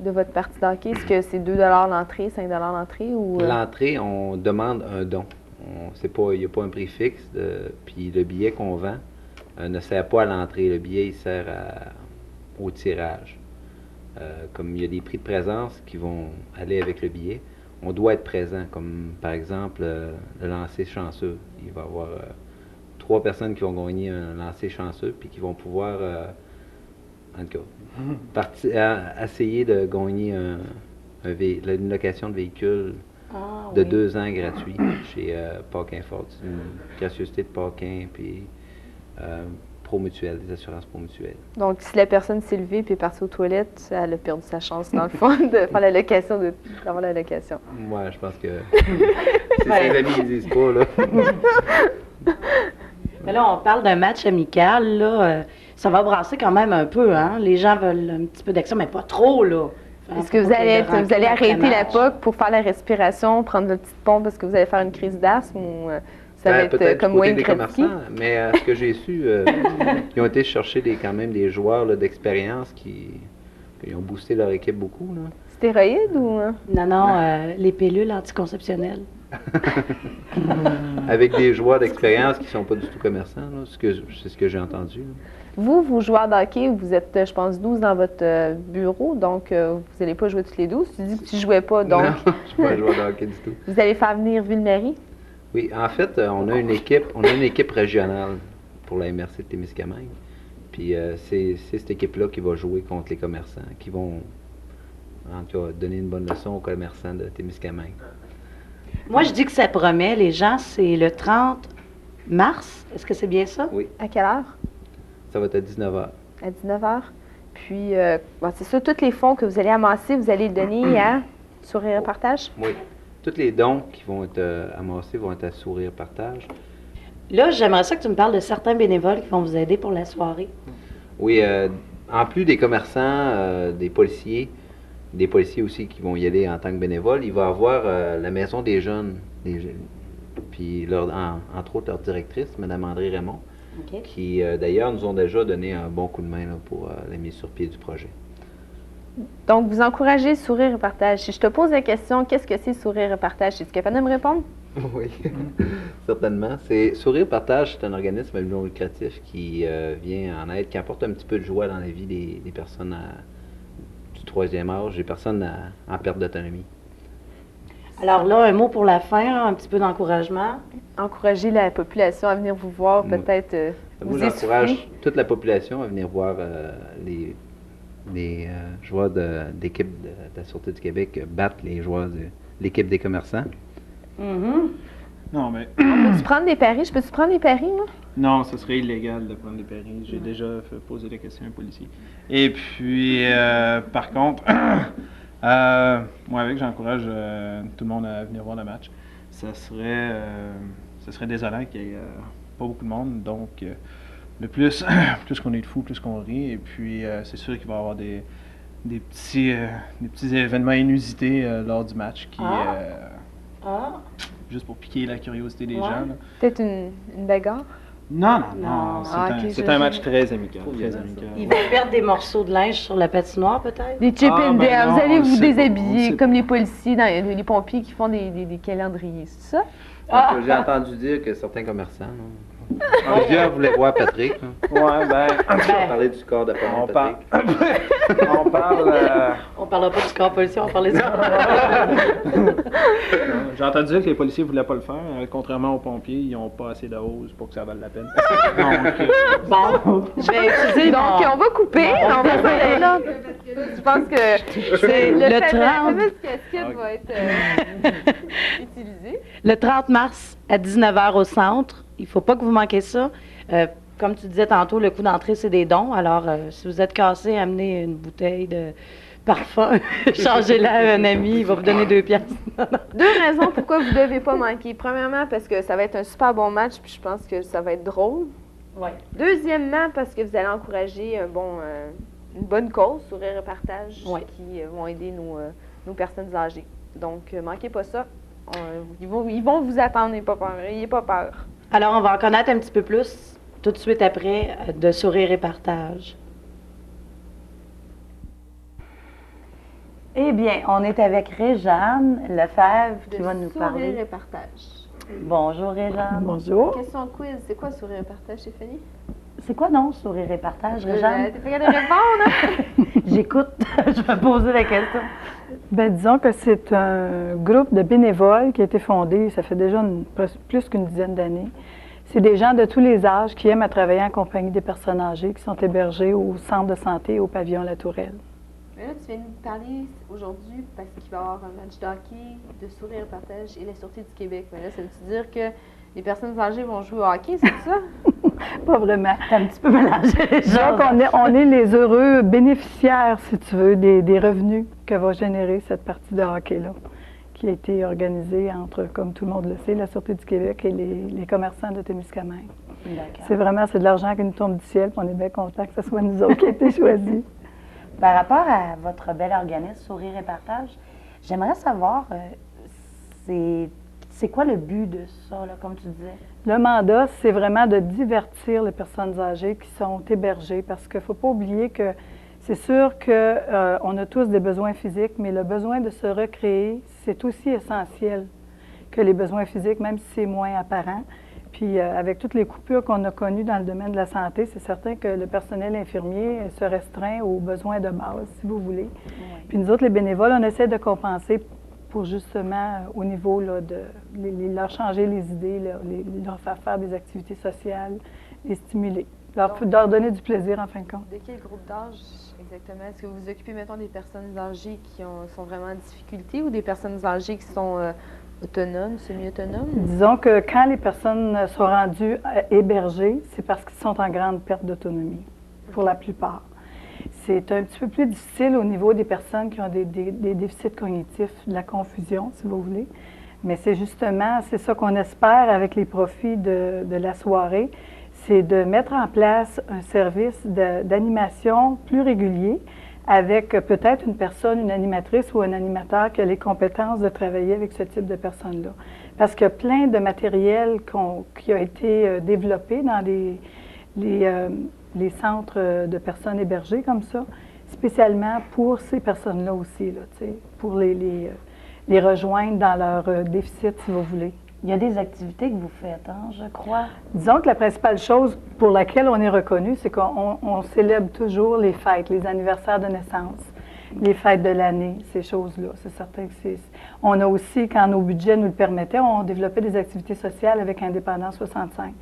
de votre partie d'hockey? Est-ce que c'est 2 l'entrée, 5 l'entrée ou... L'entrée, on demande un don. Il n'y a pas un prix fixe. Puis le billet qu'on vend ne sert pas à l'entrée. Le billet, il sert au tirage. Comme il y a des prix de présence qui vont aller avec le billet, on doit être présent. Comme par exemple, le lancer chanceux. Il va y avoir 3 personnes qui vont gagner un lancer chanceux puis qui vont pouvoir, en tout cas, essayer de gagner une location de véhicule de 2 ans gratuit chez Paquin Ford. C'est une gracieuseté de Paquin puis Promutuelle, des assurances Promutuelles. Donc, si la personne s'est levée et est partie aux toilettes, elle a perdu sa chance, dans le fond, de faire la location, d'avoir la location. Ouais, je pense que c'est ses amis, ils disent pas, là. Mais là, on parle d'un match amical, là. Ça va brasser quand même un peu, hein? Les gens veulent un petit peu d'action, mais pas trop, là. Est-ce que vous allez arrêter la POC pour faire la respiration, prendre le petit pont parce que vous allez faire une crise d'asthme ou ça va être comme Wayne Gretzky? Mais ce que j'ai su, ils ont été chercher quand même des joueurs là, d'expérience qui ont boosté leur équipe beaucoup. Là. Stéroïdes ou? Non, les pilules anticonceptionnelles. Avec des joueurs d'expérience qui ne sont pas du tout commerçants, c'est ce que j'ai entendu. Là. Vous joueurs de hockey, vous êtes, je pense, 12 dans votre bureau, donc vous n'allez pas jouer tous les 12. Tu dis que tu ne jouais pas, donc... Non, je ne suis pas un joueur de hockey du tout. Vous allez faire venir Ville-Marie? Oui, en fait, on a une équipe régionale pour la MRC de Témiscamingue. Puis c'est cette équipe-là qui va jouer contre les commerçants, qui vont, en tout cas, donner une bonne leçon aux commerçants de Témiscamingue. Moi, je dis que ça promet, les gens, c'est le 30 mars. Est-ce que c'est bien ça? Oui. À quelle heure? Ça va être à 19h. À 19h. Puis, c'est ça, tous les fonds que vous allez amasser, vous allez les donner à Sourire Partage? Oui. Tous les dons qui vont être amassés vont être à Sourire Partage. Là, j'aimerais ça que tu me parles de certains bénévoles qui vont vous aider pour la soirée. Oui, en plus des commerçants, des policiers aussi qui vont y aller en tant que bénévoles, il va y avoir la Maison des jeunes, puis entre autres leur directrice, Mme André Raymond, qui d'ailleurs nous ont déjà donné un bon coup de main là, pour la mise sur pied du projet. Donc, vous encouragez Sourire et Partage. Si je te pose la question, qu'est-ce que c'est Sourire et Partage? Es-tu capable de me répondre? Oui, certainement. Sourire Partage, c'est un organisme non lucratif qui vient en aide, qui apporte un petit peu de joie dans la vie des personnes du 3e âge, des personnes en perte d'autonomie. Alors là, un mot pour la fin, un petit peu d'encouragement. Encourager la population à venir vous voir, peut-être Moi, j'encourage toute la population à venir voir les joueurs d'équipe de la Sûreté du Québec battre les joueurs de l'équipe des commerçants. Mm-hmm. Non, mais... Peux-tu prendre des paris? Je peux-tu prendre des paris, moi? Non, ce serait illégal de prendre des paris. J'ai déjà fait poser la question à un policier. Et puis, par contre, moi, avec, j'encourage tout le monde à venir voir le match. Ce serait désolant qu'il n'y ait pas beaucoup de monde. Donc, le plus qu'on est de fous, plus qu'on rit. Et puis, c'est sûr qu'il va y avoir des petits événements inusités lors du match qui... juste pour piquer la curiosité des gens. Là. Peut-être une bagarre? Non. C'est un match très amical. Ils vont perdre des morceaux de linge sur la patinoire, peut-être? Des chip and dale. Vous allez vous déshabiller comme les policiers, les pompiers qui font des calendriers, c'est ça? J'ai entendu dire que certains commerçants... Plusieurs voulaient voir Patrick. Ouais, on va parler du corps de Patrick. On parlera pas du corps policier, on parle des autres. J'ai entendu dire que les policiers voulaient pas le faire. Contrairement aux pompiers, ils n'ont pas assez de hausse pour que ça vaille la peine. Bon, je vais utiliser... Donc, on va couper. On va faire là. Je pense que c'est le 30. La fameuse casquette va être utilisée. Le 30 mars à 19h au centre. Il ne faut pas que vous manquiez ça. Comme tu disais tantôt, le coût d'entrée, c'est des dons. Alors, si vous êtes cassé, amenez une bouteille de parfum. Changez-la à un ami, il va vous donner 2 piastres. 2 raisons pourquoi vous ne devez pas manquer. Premièrement, parce que ça va être un super bon match, puis je pense que ça va être drôle. Ouais. Deuxièmement, parce que vous allez encourager une bonne cause, Sourire et Partage, qui vont aider nos personnes âgées. Donc, manquez pas ça. Ils vont vous attendre, n'ayez pas peur. Alors, on va en connaître un petit peu plus tout de suite après de Sourire et Partage. Eh bien, on est avec Réjeanne Lefebvre qui va nous parler. Sourire et partage. Bonjour Réjeanne. Bonjour. Question quiz. C'est quoi sourire et partage, Stéphanie? C'est quoi non, sourire et partage, Réjeanne? T'es pas capable de répondre, hein? J'écoute, je vais poser la question. Ben, disons que c'est un groupe de bénévoles qui a été fondé, ça fait déjà plus qu'une dizaine d'années. C'est des gens de tous les âges qui aiment à travailler en compagnie des personnes âgées qui sont hébergées au centre de santé et au pavillon La Tourelle. Mais là, tu viens nous parler aujourd'hui parce qu'il va y avoir un match de hockey de sourire et partage et la Sûreté du Québec. Mais là, ça veut-tu dire que les personnes âgées vont jouer au hockey, c'est ça? Pas vraiment. T'as un petit peu mélangé les gens. Donc, on est les heureux bénéficiaires, si tu veux, des revenus que va générer cette partie de hockey-là, qui a été organisée entre, comme tout le monde le sait, la Sûreté du Québec et les commerçants de Témiscamingue. C'est de l'argent qui nous tombe du ciel, puis on est bien content que ce soit nous autres qui a été choisis. Par rapport à votre bel organisme Sourire et Partage, j'aimerais savoir, c'est quoi le but de ça, là, comme tu disais? Le mandat, c'est vraiment de divertir les personnes âgées qui sont hébergées, parce qu'il ne faut pas oublier que c'est sûr qu'on a tous des besoins physiques, mais le besoin de se recréer, c'est aussi essentiel que les besoins physiques, même si c'est moins apparent. Puis avec toutes les coupures qu'on a connues dans le domaine de la santé, c'est certain que le personnel infirmier se restreint aux besoins de base, si vous voulez. Oui. Puis nous autres, les bénévoles, on essaie de compenser pour justement, au niveau là, de leur changer les idées, leur faire des activités sociales, les stimuler, leur donner du plaisir en fin de compte. De quel groupe d'âge exactement? Est-ce que vous vous occupez, mettons, des personnes âgées qui sont vraiment en difficulté ou des personnes âgées qui sont autonomes, semi-autonomes? Disons que quand les personnes sont rendues hébergées, c'est parce qu'ils sont en grande perte d'autonomie, pour la plupart. C'est un petit peu plus difficile au niveau des personnes qui ont des déficits cognitifs, de la confusion, si vous voulez. Mais c'est ça qu'on espère avec les profits de la soirée, c'est de mettre en place un service d'animation plus régulier avec peut-être une animatrice ou un animateur qui a les compétences de travailler avec ce type de personnes-là. Parce qu'il y a plein de matériel qui a été développé dans les centres de personnes hébergées comme ça, spécialement pour ces personnes-là aussi, là, pour les rejoindre dans leur déficit, si vous voulez. Il y a des activités que vous faites, hein, je crois. Disons que la principale chose pour laquelle on est reconnu, c'est qu'on célèbre toujours les fêtes, les anniversaires de naissance, les fêtes de l'année, ces choses-là. C'est certain que on a aussi, quand nos budgets nous le permettaient, on développait des activités sociales avec Indépendance 65.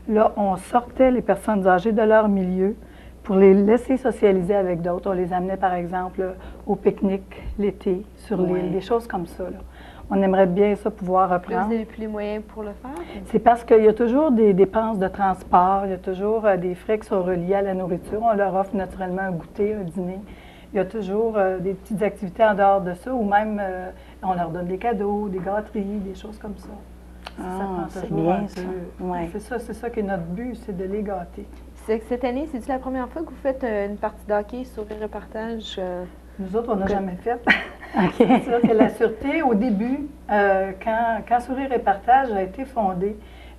Là, on sortait les personnes âgées de leur milieu pour les laisser socialiser avec d'autres. On les amenait, par exemple, au pique-nique l'été, sur l'île, des choses comme ça, là. On aimerait bien ça pouvoir reprendre. Vous n'avez plus les moyens pour le faire? C'est parce qu'il y a toujours des dépenses de transport, il y a toujours des frais qui sont reliés à la nourriture. On leur offre naturellement un goûter, un dîner. Il y a toujours des petites activités en dehors de ça, ou même on leur donne des cadeaux, des gâteries, des choses comme ça. C'est bien ça. Ouais. C'est ça qui est notre but, c'est de les gâter. Cette année, c'est-tu la première fois que vous faites une partie de hockey sur le repartage? Nous autres, on n'a jamais fait. OK. C'est sûr que la Sûreté, au début, quand Sourire et Partage a été fondé,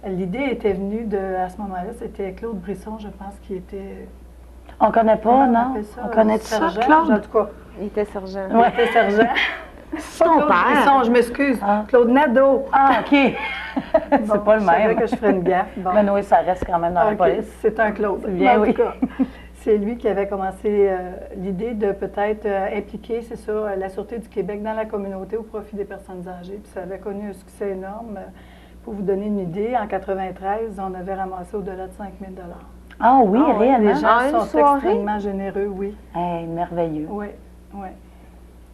l'idée était venue à ce moment-là, c'était Claude Brisson, je pense, qui était... On connaît pas, non? Ça, On connaît ça, sergent, Claude? En tout cas, Il était sergent. il était sergent. C'est Pas ton Claude père. Brisson, je m'excuse. Ah. Claude Nadeau. Ah, OK. C'est pas le Je savais même. que je ferais une gaffe. Bon. Mais oui, ça reste quand même dans la OK, police. c'est un Claude. Bien, En tout oui. cas, c'est lui qui avait commencé l'idée de peut-être impliquer, c'est ça, la Sûreté du Québec dans la communauté au profit des personnes âgées. Puis ça avait connu un succès énorme. Pour vous donner une idée, en 1993, on avait ramassé au-delà de 5 000 Ah oui, ouais, réellement? Les gens En une sont soirée? extrêmement généreux, oui. Hey, merveilleux. Oui, oui.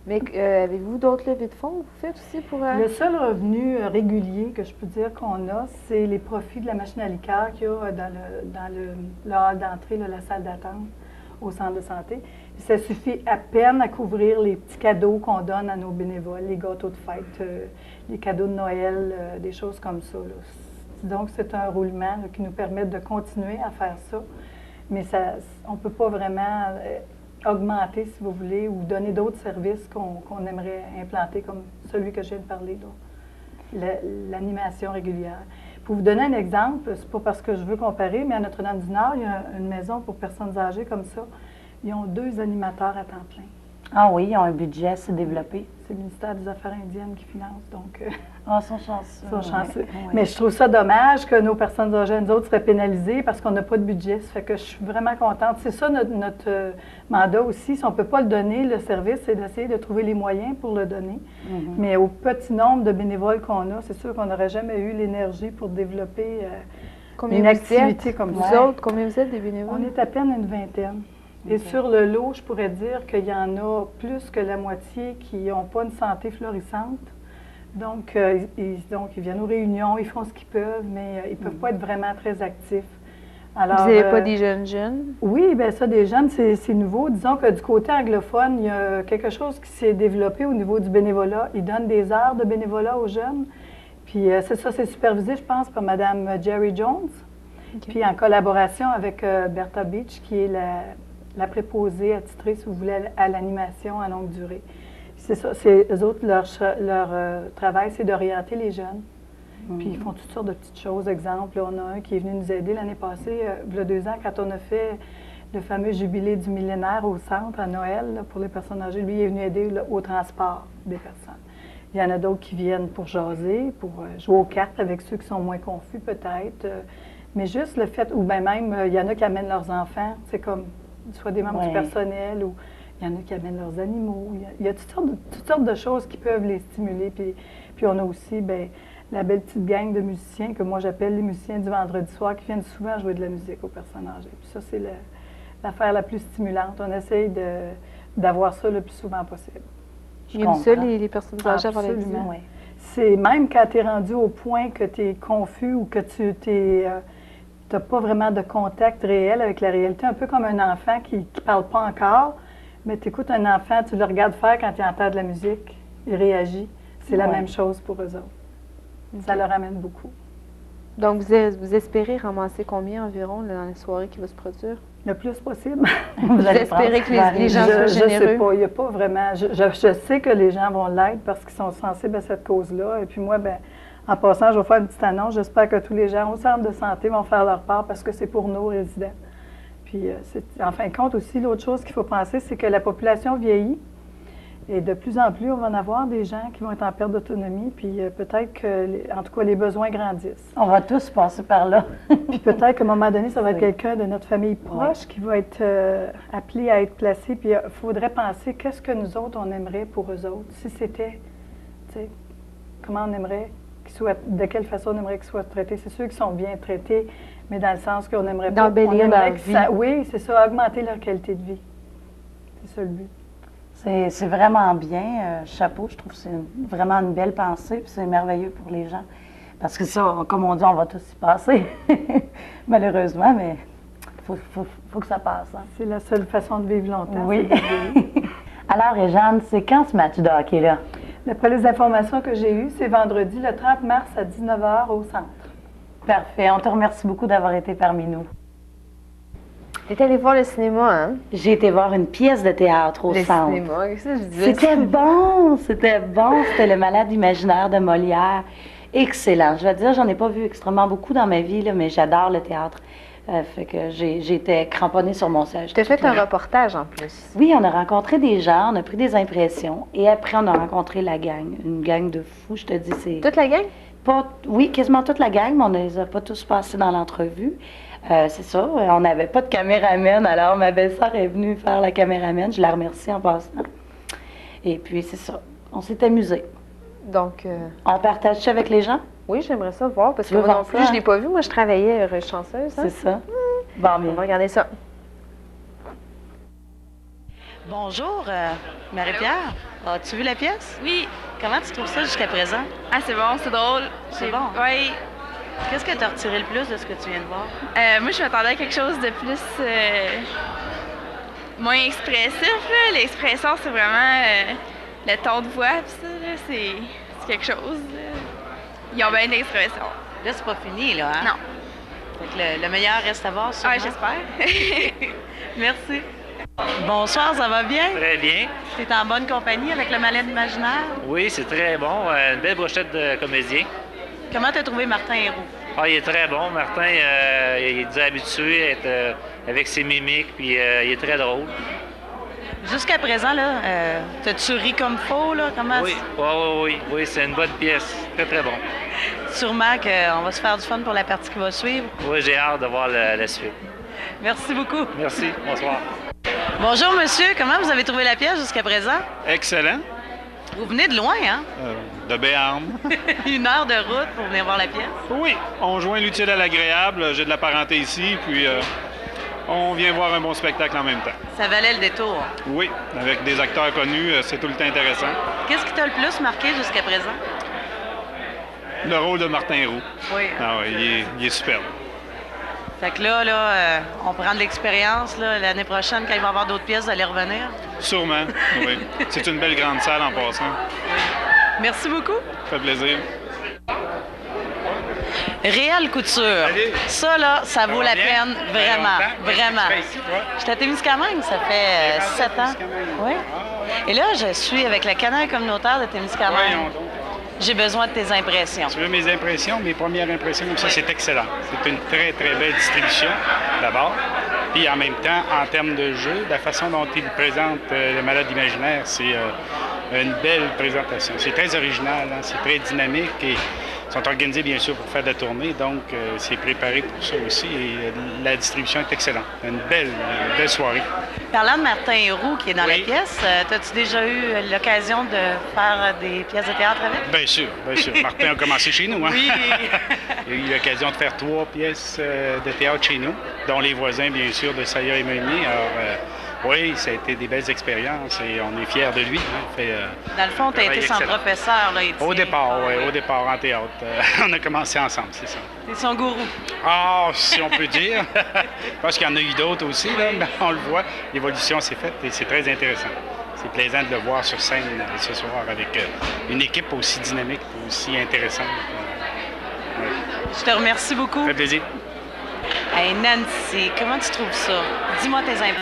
Mais avez-vous d'autres levées de fonds que vous faites aussi pour... Le seul revenu régulier que je peux dire qu'on a, c'est les profits de la machine à liqueur qu'il y a dans le hall d'entrée, là, la salle d'attente au centre de santé. Puis ça suffit à peine à couvrir les petits cadeaux qu'on donne à nos bénévoles, les gâteaux de fête, les cadeaux de Noël, des choses comme ça, là. Donc, c'est un roulement là, qui nous permet de continuer à faire ça. Mais on ne peut pas vraiment augmenter, si vous voulez, ou donner d'autres services qu'on aimerait implanter, comme celui que je viens de parler, l'animation régulière. Pour vous donner un exemple, c'est pas parce que je veux comparer, mais à Notre-Dame-du-Nord, il y a une maison pour personnes âgées comme ça. Ils ont 2 animateurs à temps plein. Ah oui, ils ont un budget assez développé. C'est le ministère des Affaires indiennes qui finance, donc Ah, ils sont chanceux. ils sont chanceux. Ouais, ouais. Mais je trouve ça dommage que nos personnes âgées, nous autres, seraient pénalisées parce qu'on n'a pas de budget. Ça fait que je suis vraiment contente. C'est ça notre mandat aussi. Si on ne peut pas le donner, le service, c'est d'essayer de trouver les moyens pour le donner. Mais au petit nombre de bénévoles qu'on a, c'est sûr qu'on n'aurait jamais eu l'énergie pour développer Combien une vous activité êtes? comme Vous ça. autres, combien vous êtes des bénévoles? On est à peine une vingtaine. Et sur le lot, je pourrais dire qu'il y en a plus que la moitié qui n'ont pas une santé florissante. Donc, ils viennent aux réunions, ils font ce qu'ils peuvent, mais ils ne peuvent pas être vraiment très actifs. Alors, Vous n'avez pas des jeunes? Oui, bien ça, des jeunes, c'est nouveau. Disons que du côté anglophone, il y a quelque chose qui s'est développé au niveau du bénévolat. Ils donnent des heures de bénévolat aux jeunes. Puis c'est supervisé, je pense, par Mme Jerry Jones. OK. Puis en collaboration avec Bertha Beach, qui est la préposée attitrée, si vous voulez, à l'animation à longue durée. C'est ça, eux autres, leur travail, c'est d'orienter les jeunes. Puis ils font toutes sortes de petites choses. Exemple, là, on a un qui est venu nous aider l'année passée, il y a 2 ans, quand on a fait le fameux jubilé du millénaire au centre à Noël là, pour les personnes âgées. Lui, il est venu aider là, au transport des personnes. Il y en a d'autres qui viennent pour jaser, pour jouer aux cartes avec ceux qui sont moins confus peut-être. Mais juste le fait, ou bien même, il y en a qui amènent leurs enfants, c'est comme soit des membres du personnel, ou il y en a qui amènent leurs animaux. Il y a toutes sortes de choses qui peuvent les stimuler. Puis on a aussi la belle petite gang de musiciens que moi j'appelle les musiciens du vendredi soir qui viennent souvent jouer de la musique aux personnes âgées. Puis ça, c'est l'affaire la plus stimulante. On essaye d'avoir ça le plus souvent possible. Il y a ça, les personnes âgées avant la musique? Absolument. C'est même quand tu es rendu au point que tu es confus ou que tu n'as pas vraiment de contact réel avec la réalité, un peu comme un enfant qui ne parle pas encore, mais tu écoutes un enfant, tu le regardes faire quand il entend de la musique, il réagit. C'est la même chose pour eux autres. Ça leur amène beaucoup. Donc, vous espérez ramasser combien environ là, dans la soirée qui va se produire? Le plus possible. Vous espérez que les gens soient généreux? Je sais pas, il n'y a pas vraiment... Je sais que les gens vont l'être parce qu'ils sont sensibles à cette cause-là. Et puis moi, en passant, je vais faire une petite annonce. J'espère que tous les gens au centre de santé vont faire leur part parce que c'est pour nos résidents. Puis, en fin de compte aussi, l'autre chose qu'il faut penser, c'est que la population vieillit. Et de plus en plus, on va en avoir des gens qui vont être en perte d'autonomie, puis peut-être que, en tout cas, les besoins grandissent. On va tous passer par là. Puis peut-être qu'à un moment donné, ça va être quelqu'un de notre famille proche qui va être appelé à être placé, puis il faudrait penser qu'est-ce que nous autres, on aimerait pour eux autres. Si c'était, tu sais, comment on aimerait qu'ils soient, de quelle façon on aimerait qu'ils soient traités. C'est sûr qu'ils sont bien traités, mais dans le sens qu'on aimerait pas... D'embellir leur vie. Oui, c'est ça, augmenter leur qualité de vie. C'est ça le but. C'est vraiment bien. Chapeau, je trouve que c'est vraiment une belle pensée, puis c'est merveilleux pour les gens. Parce que ça, comme on dit, on va tous y passer, malheureusement, mais il faut que ça passe. Hein. C'est la seule façon de vivre longtemps. Oui. Alors, Réjeanne, c'est quand ce match de hockey-là? D'après les informations que j'ai eues, c'est vendredi, le 30 mars à 19h au centre. Parfait. On te remercie beaucoup d'avoir été parmi nous. T'es allé voir le cinéma, hein? J'ai été voir une pièce de théâtre au centre. Le cinéma, qu'est-ce que je disais? C'était bon, c'était bon. C'était Le Malade imaginaire de Molière. Excellent. Je vais dire, j'en ai pas vu extrêmement beaucoup dans ma vie, là, mais j'adore le théâtre. Fait que j'étais cramponnée sur mon siège. Tu as fait un reportage en plus. Oui, on a rencontré des gens, on a pris des impressions, et après, on a rencontré la gang. Une gang de fous, je te dis, c'est... Toute la gang? Oui, quasiment toute la gang, mais on ne les a pas tous passés dans l'entrevue. C'est ça, on n'avait pas de caméraman, alors ma belle-sœur est venue faire la caméraman, je la remercie en passant. Et puis, c'est ça, on s'est amusés. Donc... On partage ça avec les gens? Oui, j'aimerais ça voir, parce que veux moi voir non plus, ça, je ne l'ai pas vu. Moi, je travaillais chanceuse. Hein? C'est ça. Bon, On va regarder ça. Bonjour, Marie-Pierre. As-tu vu la pièce? Oui. Comment tu trouves ça jusqu'à présent? Ah, c'est bon, c'est drôle. C'est bon? Oui. Qu'est-ce que tu as retiré le plus de ce que tu viens de voir? Moi, je m'attendais à quelque chose de plus... moins expressif, là. L'expression, c'est vraiment le ton de voix, pis ça, là, c'est quelque chose. Ils ont bien d'expression. Là, c'est pas fini, là, hein? Non. Fait que le meilleur reste à voir, sûrement. Ouais, j'espère. Merci. Bonsoir, ça va bien? Très bien. Tu es en bonne compagnie avec Le Malade imaginaire? Oui, c'est très bon. Une belle brochette de comédien. Comment t'as trouvé Martin Héroux? Ah, il est très bon. Martin, il est déjà habitué à être avec ses mimiques, puis il est très drôle. Jusqu'à présent, là, t'as-tu ri comme faux, là? Comment Oui, c'est une bonne pièce. Très, très bon. Sûrement qu'on va se faire du fun pour la partie qui va suivre. Oui, j'ai hâte de voir la suite. Merci beaucoup. Merci. Bonsoir. Bonjour, monsieur. Comment vous avez trouvé la pièce jusqu'à présent? Excellent. Vous venez de loin, hein? De Béarn. 1 heure de route pour venir voir la pièce? Oui, on joint l'utile à l'agréable. J'ai de la parenté ici, puis on vient voir un bon spectacle en même temps. Ça valait le détour. Oui, avec des acteurs connus, c'est tout le temps intéressant. Qu'est-ce qui t'a le plus marqué jusqu'à présent? Le rôle de Martin Roux. Oui. Ah oui, il est superbe. Fait que là, on prend de l'expérience. L'année prochaine, quand il va y avoir d'autres pièces, vous allez revenir. Sûrement, oui. C'est une belle grande salle en passant. Merci beaucoup. Ça fait plaisir. Réal Couture. Ça, là, ça vaut la peine, vraiment, vraiment. Je suis à Témiscamingue, ça fait 7 ans. Oui. Et là, je suis avec la canaille communautaire de Témiscamingue. J'ai besoin de tes impressions. Tu veux mes impressions? Mes premières impressions, comme ça, c'est excellent. C'est une très, très belle distribution, d'abord. Puis en même temps, en termes de jeu, la façon dont il présente le malade imaginaire, c'est une belle présentation. C'est très original, hein? C'est très dynamique et ils sont organisés, bien sûr, pour faire de la tournée. Donc, c'est préparé pour ça aussi. Et la distribution est excellente. Une belle soirée. Parlant de Martin Roux, qui est dans la pièce, as-tu déjà eu l'occasion de faire des pièces de théâtre avec? Bien sûr, bien sûr. Martin a commencé chez nous. Hein? Oui. Il a eu l'occasion de faire 3 pièces de théâtre chez nous, dont Les voisins, bien sûr, de Saya et Meunier. Alors, oui, ça a été des belles expériences et on est fiers de lui. Hein. Dans le fond, tu as été son professeur, là, Étienne. Au départ, en théâtre. On a commencé ensemble, c'est ça. T'es son gourou. Ah, si on peut dire. Parce qu'il y en a eu d'autres aussi, là, mais on le voit. L'évolution s'est faite et c'est très intéressant. C'est plaisant de le voir sur scène ce soir avec une équipe aussi dynamique, aussi intéressante. Ouais. Je te remercie beaucoup. Ça fait plaisir. Hey, Nancy, comment tu trouves ça? Dis-moi tes impressions.